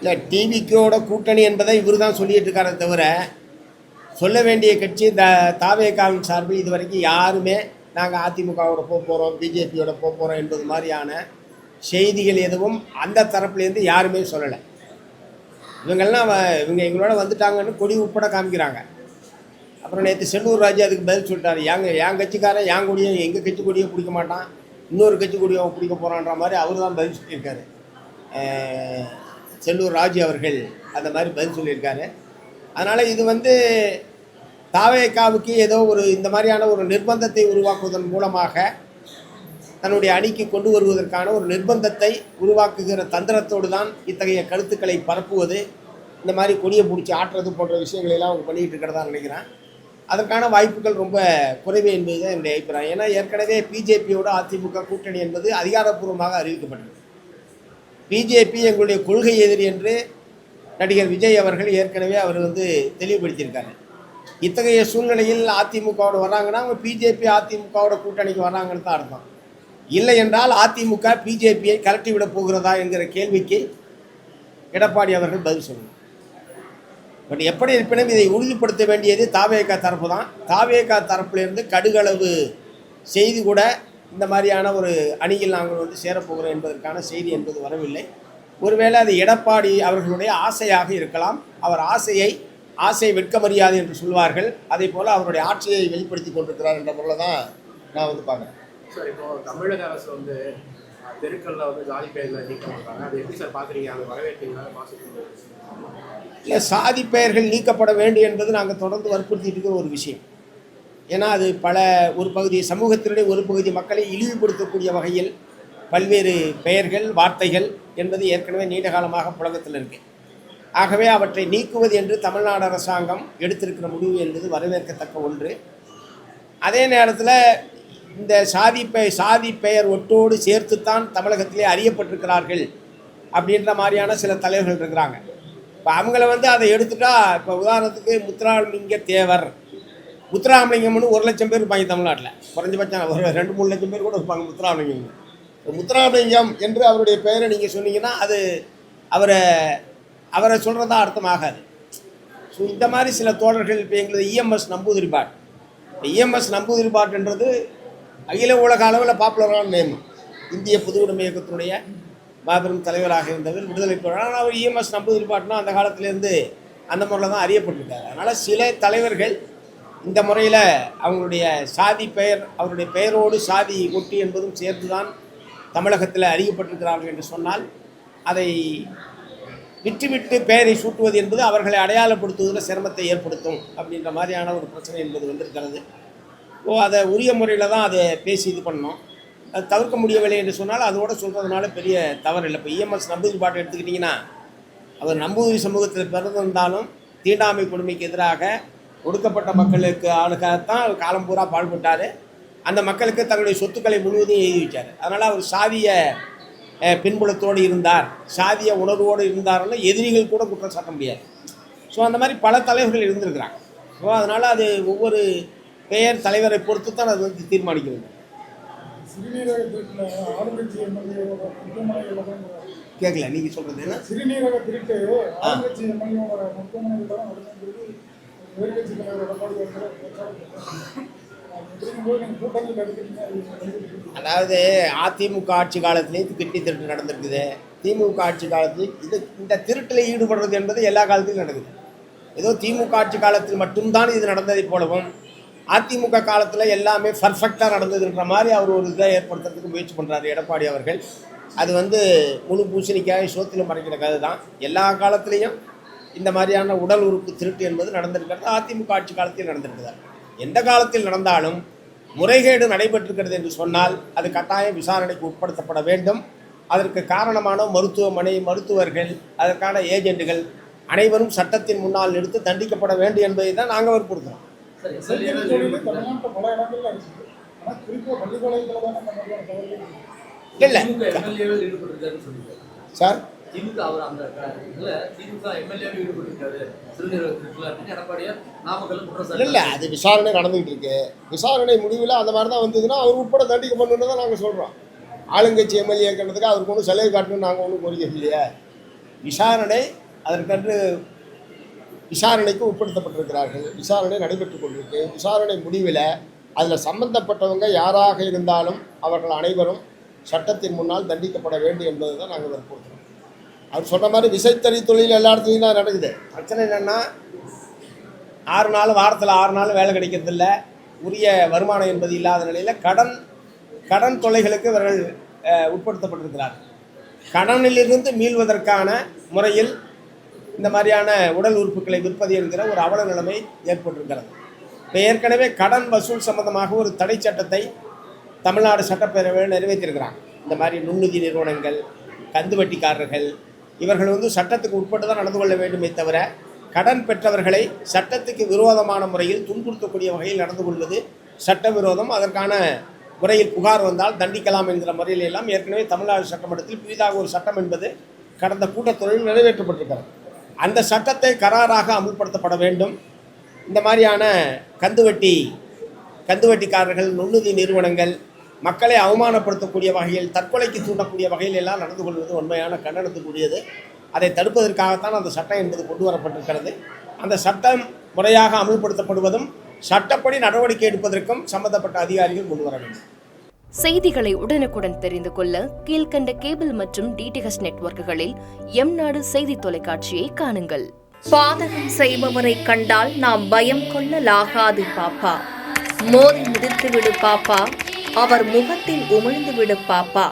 இல்லை, டிவிக்கோட கூட்டணி என்பதை இவர் தான் சொல்லிட்டு இருக்காரே தவிர, சொல்ல வேண்டிய கட்சி தாவேகாவின் சார்பில் இது வரைக்கும் யாருமே நாங்கள் அதிமுகவோட போக போகிறோம், பிஜேபியோட போக போகிறோம் என்பது மாதிரியான செய்திகள் எதுவும் அந்த தரப்புலேருந்து யாருமே சொல்லலை. இவங்கெல்லாம் இவங்க எங்களோட வந்துட்டாங்கன்னு கொடி உட்பட காமிக்கிறாங்க. அப்புறம் நேற்று செல்லூர் ராஜு அதுக்கு பதில் சொல்லிட்டாரு, என் கட்சிக்காரன் என் கொடியை எங்கள் கட்சி கொடியை பிடிக்க மாட்டான், இன்னொரு கட்சி கொடியை பிடிக்க போகிறான்ற மாதிரி அவர் தான் பதில் சொல்லியிருக்காரு. செல்லூர் ராஜு அவர்கள் அந்த மாதிரி பதில் சொல்லியிருக்காரு. அதனால் இது தாவேகாவுக்கு ஏதோ ஒரு இந்த மாதிரியான ஒரு நிர்பந்தத்தை உருவாக்குவதன் மூலமாக தன்னுடைய அணிக்கு கொண்டு வருவதற்கான ஒரு நிர்பந்தத்தை உருவாக்குகிற தந்திரத்தோடு தான் இத்தகைய கருத்துக்களை பரப்புவது, இந்த மாதிரி கொடியை பிடிச்சி ஆட்டுறது போன்ற விஷயங்களெல்லாம் அவங்க பண்ணிகிட்டு இருக்கிறதா நினைக்கிறேன். அதற்கான வாய்ப்புகள் ரொம்ப குறைவு என்பது தான் என்னுடைய அபிப்பிராயம். ஏன்னா ஏற்கனவே பிஜேபியோட அதிமுக கூட்டணி என்பது அதிகாரப்பூர்வமாக அறிவிக்கப்பட்டது. பிஜேபி எங்களுடைய கொள்கை எதிரி என்று நடிகர் விஜய் அவர்கள் ஏற்கனவே அவர் தெளிவுபடுத்தியிருக்காரு. இத்தகைய சூழ்நிலையில் அதிமுகவோட வர்றாங்கன்னா அவங்க பிஜேபி அதிமுகவோட கூட்டணிக்கு வர்றாங்கன்னு தான் அர்த்தம். இல்லை என்றால் அதிமுக பிஜேபியை கலட்டி விட போகிறதா என்கிற கேள்விக்கு எடப்பாடி அவர்கள் பதில் சொல்லணும். பட் எப்படி இருப்பினும் இதை உறுதிப்படுத்த வேண்டியது தாவேகா தரப்பு தான். தாவேகா தரப்பிலிருந்து கடுகளவு செய்தி கூட இந்த மாதிரியான ஒரு அணியில் நாங்கள் சேரப்போகிறோம் என்பதற்கான செய்தி என்பது வரவில்லை. ஒருவேளை அது எடப்பாடி அவர்களுடைய ஆசையாக இருக்கலாம். அவர் ஆசை வெட்க மரியாதை என்று சொல்வார்கள். அதே போல் அவருடைய ஆட்சியை வெளிப்படுத்தி கொண்டிருக்கிறார் என்ற முறையில் தான் நான் பார்க்குறேன். சார், இப்போ தமிழக அரசு தெருக்களில் ஜாதி பெயர்கள் நீக்க மாட்டாங்க, அது எப்படி சார் பார்க்குறீங்க? அது வரவேற்பீங்களா? இல்லை, சாதி பெயர்கள் நீக்கப்பட வேண்டும் என்பது நாங்கள் தொடர்ந்து வற்புறுத்திட்டு இருக்கிற ஒரு விஷயம். ஏன்னா அது ஒரு பகுதி சமூகத்தினுடைய ஒரு பகுதி மக்களை இழிவுபடுத்தக்கூடிய வகையில் பல்வேறு பெயர்கள் வார்த்தைகள் என்பது ஏற்கனவே நீண்ட காலமாக புழக்கத்தில் இருக்குது. ஆகவே அவற்றை நீக்குவது என்று தமிழ்நாடு அரசாங்கம் எடுத்திருக்கிற முடிவு என்பது வரவேற்கத்தக்க ஒன்று. அதே நேரத்தில் இந்த சாதி பெயர் ஒட்டோடு சேர்த்துத்தான் தமிழகத்திலே அறியப்பட்டிருக்கிறார்கள் அப்படின்ற மாதிரியான சில தலைவர்கள் இருக்கிறாங்க. இப்போ அவங்கள அதை எடுத்துட்டா, இப்போ உதாரணத்துக்கு முத்துராமலிங்க தேவர், முத்துராமலிங்கம்னு 1 லட்சம் பேர் இருப்பாங்க தமிழ்நாட்டில். குறைஞ்சபட்சம் ஒரு 2-3 லட்சம் பேர் கூட இருப்பாங்க முத்துராமலிங்கம். முத்துராமலிங்கம் என்று அவருடைய பெயரை நீங்கள் சொன்னீங்கன்னா அது அவரை சொல்கிறதா அர்த்தமாகாது. ஸோ இந்த மாதிரி சில தோழர்கள், இப்போ எங்களது இஎம்எஸ் நம்பூதிரிபாட், இஎம்எஸ் நம்பூதிரிபாட்ன்றது அகில உலக அளவில் பாப்புலரான நேம். இந்திய பொதுவுடைமை இயக்கத்தினுடைய மாபெரும் தலைவராக இருந்தவர், விடுதலை போராட்டம். ஆனால் அவர் இஎம்எஸ் நம்பூதிரிபாட்னா அந்த காலத்திலேருந்து அந்த முறையில் தான் அறியப்பட்டிருக்காரு. அதனால் சில தலைவர்கள் இந்த முறையில் அவங்களுடைய சாதி பெயர், அவருடைய பெயரோடு சாதி ஒட்டி என்பதும் சேர்த்து தான் தமிழகத்தில் அறியப்பட்டிருக்கிறார்கள் என்று சொன்னால் அதை விட்டுவிட்டு பெயரை சூட்டுவது என்பது அவர்களை அடையாளப்படுத்துவதில் சிரமத்தை ஏற்படுத்தும் அப்படின்ற மாதிரியான ஒரு பிரச்சனை என்பது வந்திருக்கிறது. அதை உரிய முறையில் தான் அதை பேசி இது பண்ணோம். அது தவிர்க்க முடியவில்லை என்று சொன்னால் அதோடு சொல்கிறதுனால பெரிய தவறு இல்லை. இப்போ இஎம்எஸ் நம்பூதிரிபாட்டை எடுத்துக்கிட்டிங்கன்னா அவர் நம்பூதிரி சமூகத்தில் பிறந்திருந்தாலும் தீண்டாமை கொடுமைக்கு எதிராக ஒடுக்கப்பட்ட மக்களுக்கு ஆளுக்காகத்தான் காலம் பூரா பாடுபட்டார். அந்த மக்களுக்கு தங்களுடைய சொத்துக்களை முழுவதும் எழுதி வச்சார். அதனால் அவர் சாதிய பின்புலத்தோடு இருந்தார், சாதிய உணர்வோடு இருந்தார்னு எதிரிகள் கூட குற்றம் சாட்ட முடியாது. ஸோ அந்த மாதிரி பல தலைவர்கள் இருந்திருக்கிறாங்க. ஸோ அதனால் அது ஒவ்வொரு பெயர் தலைவரை பொறுத்து தான் அது தீர்மானிக்கிறது. கேட்கல, நீங்கள் சொல்கிறது என்ன? சிறுநீரக திருட்டு அதாவது அதிமுக ஆட்சி காலத்திலேயே கிட்டி திருட்டு நடந்திருக்குது. திமுக ஆட்சி காலத்திலேயே இந்த திருட்டில் ஈடுபடுறது என்பது எல்லா காலத்திலும் நடக்குது. ஏதோ திமுக ஆட்சி காலத்தில் மட்டும்தான் இது நடந்ததை போலவும் அதிமுக காலத்தில் எல்லாமே பர்ஃபெக்டாக நடந்ததுன்ற மாதிரி அவர் ஒரு இதை ஏற்படுத்துறதுக்கு முயற்சி பண்ணுறாரு எடப்பாடி அவர்கள். அது முழு பூசணிக்காய் சோத்தில் மறைக்கிற கதை தான். எல்லா காலத்திலையும் இந்த மாதிரியான உடல் உறுப்பு திருட்டு என்பது நடந்திருக்கிறது. அதிமுக ஆட்சி காலத்தில் நடந்திருக்கிறார். எந்த காலத்தில் நடந்தாலும் முறைகேடு நடைபெற்றிருக்கிறது என்று சொன்னால் அது கட்டாயம் விசாரணைக்கு உட்படுத்தப்பட வேண்டும். அதற்கு காரணமான மருத்துவமனை, மருத்துவர்கள், அதற்கான ஏஜென்ட்டுகள் அனைவரும் சட்டத்தின் முன்னால் நிறுத்தி தண்டிக்கப்பட வேண்டும் என்பதை தான் நாங்கள் வற்புறுத்துறோம். இல்லை சார், இல்லை, அது விசாரணை நடந்துகிட்டு இருக்கு. விசாரணை முடிவில் அந்த மாதிரி தான் வந்ததுன்னா அவர் உட்பட தண்டிக்கப்படணுன்னு தான் நாங்கள் சொல்கிறோம். ஆளுங்கட்சி எம்எல்ஏ இருக்கிறதுக்கு அவருக்கு ஒன்றும் செலவு காட்டணும்னு நாங்கள் ஒன்றும் கோரிக்கை இல்லையா. விசாரணை அதற்கென்று விசாரணைக்கு உட்படுத்தப்பட்டிருக்கிறார்கள். விசாரணை நடைபெற்று கொண்டிருக்கு. விசாரணை முடிவில் அதில் சம்பந்தப்பட்டவங்க யாராக இருந்தாலும் அவர்கள் அனைவரும் சட்டத்தின் முன்னால் தண்டிக்கப்பட வேண்டும் என்பது தான் நாங்கள் வற்புறுத்துறோம். அவர் சொன்ன மாதிரி விசைத்தறி தொழில் எல்லா இடத்துலையும் தான் நடக்குது. பிரச்சனை என்னென்னா 6 நாள் வாரத்தில் 6 நாள் வேலை கிடைக்கிறதில்ல, உரிய வருமானம் என்பது இல்லாத நிலையில் கடன் தொல்லைகளுக்கு இவர்கள் உட்படுத்தப்பட்டிருக்கிறார்கள். கடனிலிருந்து மீள்வதற்கான முறையில் இந்த மாதிரியான உடல் உறுப்புகளை விற்பது என்கிற ஒரு அவல நிலைமை ஏற்பட்டிருக்கிறது. இப்போ ஏற்கனவே கடன் வசூல் சம்பந்தமாக ஒரு தடை சட்டத்தை தமிழ்நாடு சட்டப்பேரவையில் நிறைவேற்றியிருக்கிறாங்க. இந்த மாதிரி நுண்நிதி நிறுவனங்கள், கந்துவட்டிக்காரர்கள் இவர்கள் சட்டத்துக்கு உட்பட்டு தான் நடந்து கொள்ள வேண்டுமே தவிர கடன் பெற்றவர்களை சட்டத்துக்கு விரோதமான முறையில் துன்புறுத்தக்கூடிய வகையில் நடந்து கொள்வது சட்டவிரோதம். அதற்கான முறையில் புகார் வந்தால் தண்டிக்கலாம் என்கிற முறையில் எல்லாம் ஏற்கனவே தமிழ்நாடு சட்டமன்றத்தில் புதிதாக ஒரு சட்டம் என்பது கடந்த கூட்டத்தொடரில் நிறைவேற்றப்பட்டிருக்கிறது. அந்த சட்டத்தை கராராக அமுல்படுத்தப்பட வேண்டும். இந்த மாதிரியான கந்துவட்டிக்காரர்கள், நுண்ணுதி நிறுவனங்கள் மக்களை அவமானப்படுத்தக்கூடிய வகையில், தற்கொலைக்கு தூண்டக்கூடிய வகையில் எல்லாம் நடந்து கொள்வது உண்மையான கண்டனத்துக்குரியது. அதை தடுப்பதற்காகத்தான் அந்த சட்டம் என்பது கொண்டு வரப்பட்டிருக்கிறது. அந்த சட்டம் முறையாக அமுல்படுத்தப்படுவதும் சட்டப்படி நடவடிக்கை எடுப்பதற்கும் சம்பந்தப்பட்ட அதிகாரிகள் முன்வர வேண்டும். செய்திகளை உடனுக்குடன் தெரிந்து கொள்ள கீழ்கண்ட கேபிள் மற்றும் டிடிஹெச் நெட்வொர்க்குகளில் எம்நாடு செய்தி தொலைக்காட்சியை காணுங்கள். பாதகம் செய்பவரை கண்டால் நாம் பயம் கொள்ளலாகாது பாப்பா. மோதி மிதித்து விடு பாப்பா, அவர் முகத்தில் உமிழ்ந்து விடு பாப்பா.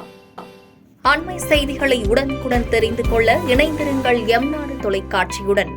அண்மை செய்திகளை உடனுக்குடன் தெரிந்து கொள்ள இணைந்திருங்கள் எம்நாடு தொலைக்காட்சியுடன்.